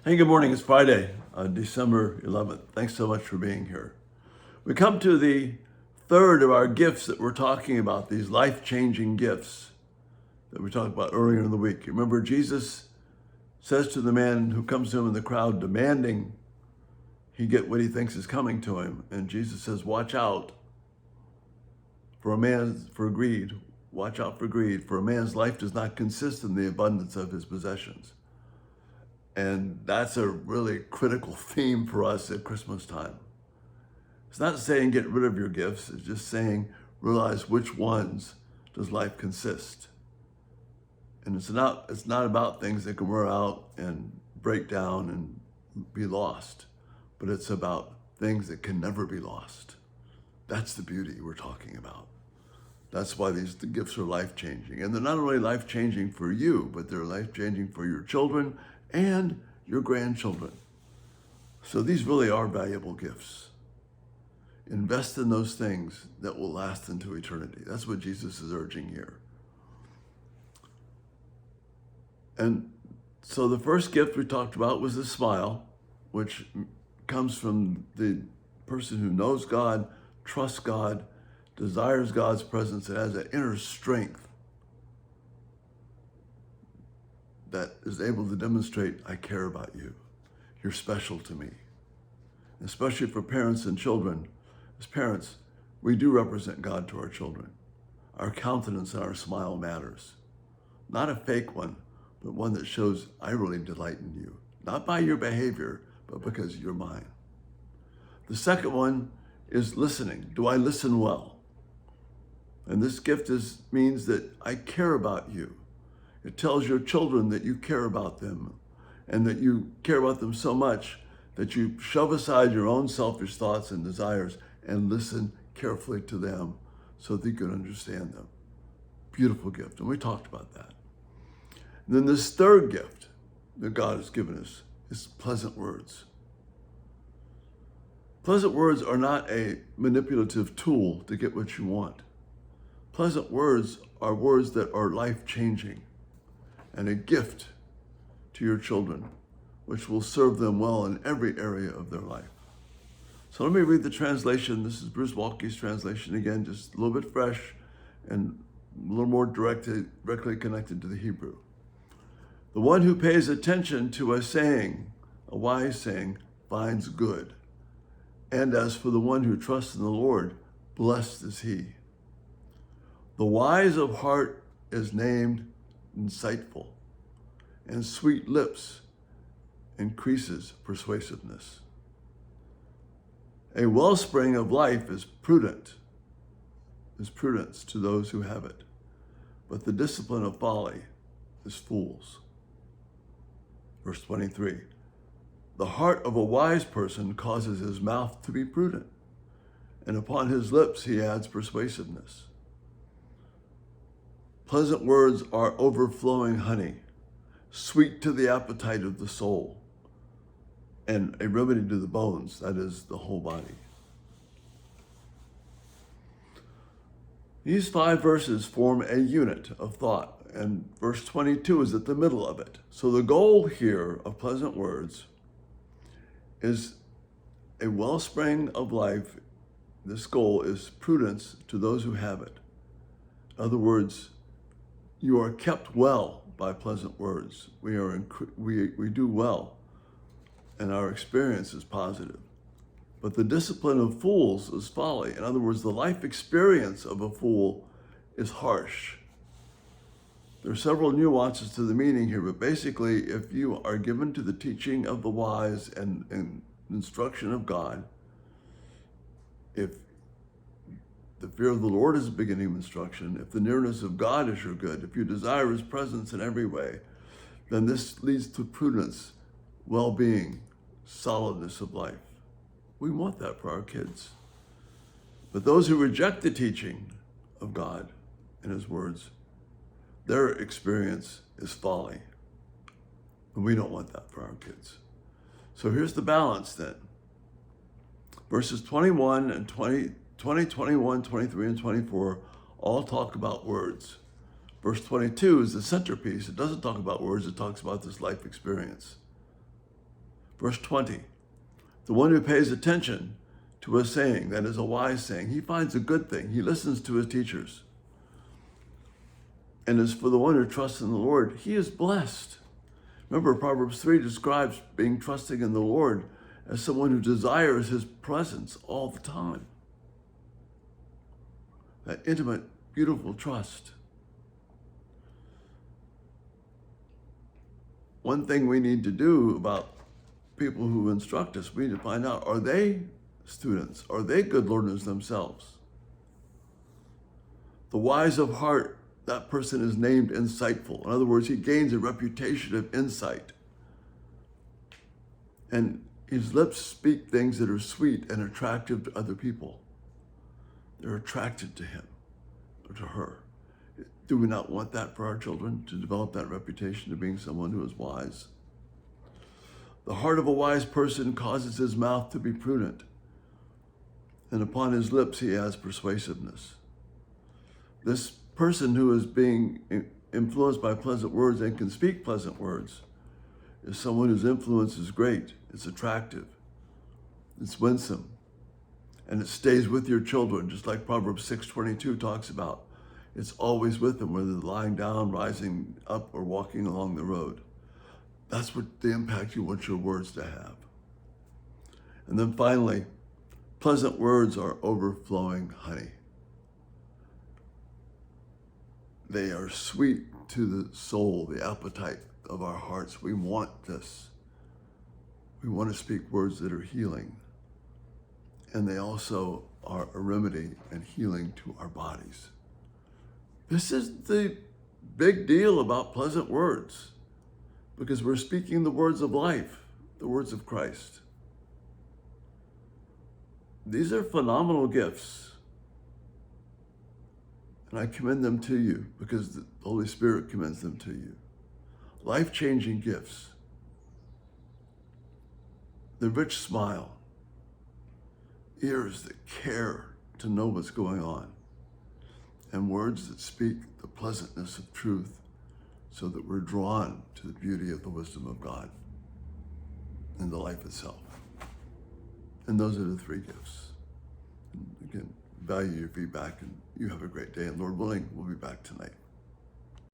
Hey, good morning. It's Friday, December 11th. Thanks so much for being here. We come to the third of our gifts that we're talking about, these life-changing gifts that we talked about earlier in the week. Remember, Jesus says to the man who comes to him in the crowd demanding he get what he thinks is coming to him. And Jesus says, watch out for greed. Watch out for greed, for a man's life does not consist in the abundance of his possessions. And that's a really critical theme for us at Christmas time. It's not saying get rid of your gifts. It's just saying realize which ones does life consist. And it's not about things that can wear out and break down and be lost, but it's about things that can never be lost. That's the beauty we're talking about. That's why the gifts are life-changing. And they're not only life-changing for you, but they're life-changing for your children and your grandchildren. So these really are valuable gifts. Invest in those things that will last into eternity. That's what Jesus is urging here. And so the first gift we talked about was the smile, which comes from the person who knows God, trusts God, desires God's presence, and has an inner strength that is able to demonstrate, I care about you. You're special to me. Especially for parents and children. As parents, we do represent God to our children. Our countenance and our smile matters. Not a fake one, but one that shows I really delight in you. Not by your behavior, but because you're mine. The second one is listening. Do I listen well? And this gift means that I care about you. It tells your children that you care about them and that you care about them so much that you shove aside your own selfish thoughts and desires and listen carefully to them so that you can understand them. Beautiful gift. And we talked about that. And then this third gift that God has given us is pleasant words. Pleasant words are not a manipulative tool to get what you want. Pleasant words are words that are life-changing and a gift to your children, which will serve them well in every area of their life. So let me read the translation. This is Bruce Walke's translation again, just a little bit fresh and a little more directly connected to the Hebrew. The one who pays attention to a saying, a wise saying, finds good. And as for the one who trusts in the Lord, blessed is he. The wise of heart is named insightful, and sweet lips increases persuasiveness. A wellspring of life is prudence to those who have it, but the discipline of folly is fools. Verse 23, the heart of a wise person causes his mouth to be prudent, and upon his lips he adds persuasiveness. Pleasant words are overflowing honey, sweet to the appetite of the soul, and a remedy to the bones, that is, the whole body. These 5 verses form a unit of thought, and verse 22 is at the middle of it. So the goal here of pleasant words is a wellspring of life. This goal is prudence to those who have it. In other words, you are kept well by pleasant words. We do well, and our experience is positive. But the discipline of fools is folly. In other words, the life experience of a fool is harsh. There are several nuances to the meaning here, but basically, if you are given to the teaching of the wise and instruction of God, if the fear of the Lord is the beginning of instruction, if the nearness of God is your good, if you desire his presence in every way, then this leads to prudence, well-being, solidness of life. We want that for our kids. But those who reject the teaching of God and his words, their experience is folly. And we don't want that for our kids. So here's the balance then. Verses 21 and 20, 21, 23, and 24 all talk about words. Verse 22 is the centerpiece. It doesn't talk about words. It talks about this life experience. Verse 20, the one who pays attention to a saying, that is a wise saying, he finds a good thing. He listens to his teachers. And as for the one who trusts in the Lord, he is blessed. Remember, Proverbs 3 describes being trusting in the Lord as someone who desires his presence all the time. That intimate, beautiful trust. One thing we need to do about people who instruct us, we need to find out, are they students? Are they good learners themselves? The wise of heart, that person is named insightful. In other words, he gains a reputation of insight. And his lips speak things that are sweet and attractive to other people. They're attracted to him or to her. Do we not want that for our children, to develop that reputation of being someone who is wise? The heart of a wise person causes his mouth to be prudent, and upon his lips he has persuasiveness. This person who is being influenced by pleasant words and can speak pleasant words is someone whose influence is great, it's attractive, it's winsome, and it stays with your children, just like Proverbs 6:22 talks about. It's always with them, whether they're lying down, rising up, or walking along the road. That's what the impact you want your words to have. And then finally, pleasant words are overflowing honey. They are sweet to the soul, the appetite of our hearts. We want this. We want to speak words that are healing. And they also are a remedy and healing to our bodies. This is the big deal about pleasant words, because we're speaking the words of life, the words of Christ. These are phenomenal gifts. And I commend them to you because the Holy Spirit commends them to you. Life-changing gifts. The rich smile. Ears that care to know what's going on. And words that speak the pleasantness of truth so that we're drawn to the beauty of the wisdom of God and the life itself. And those are the three gifts. And again, value your feedback, and you have a great day. And Lord willing, we'll be back tonight.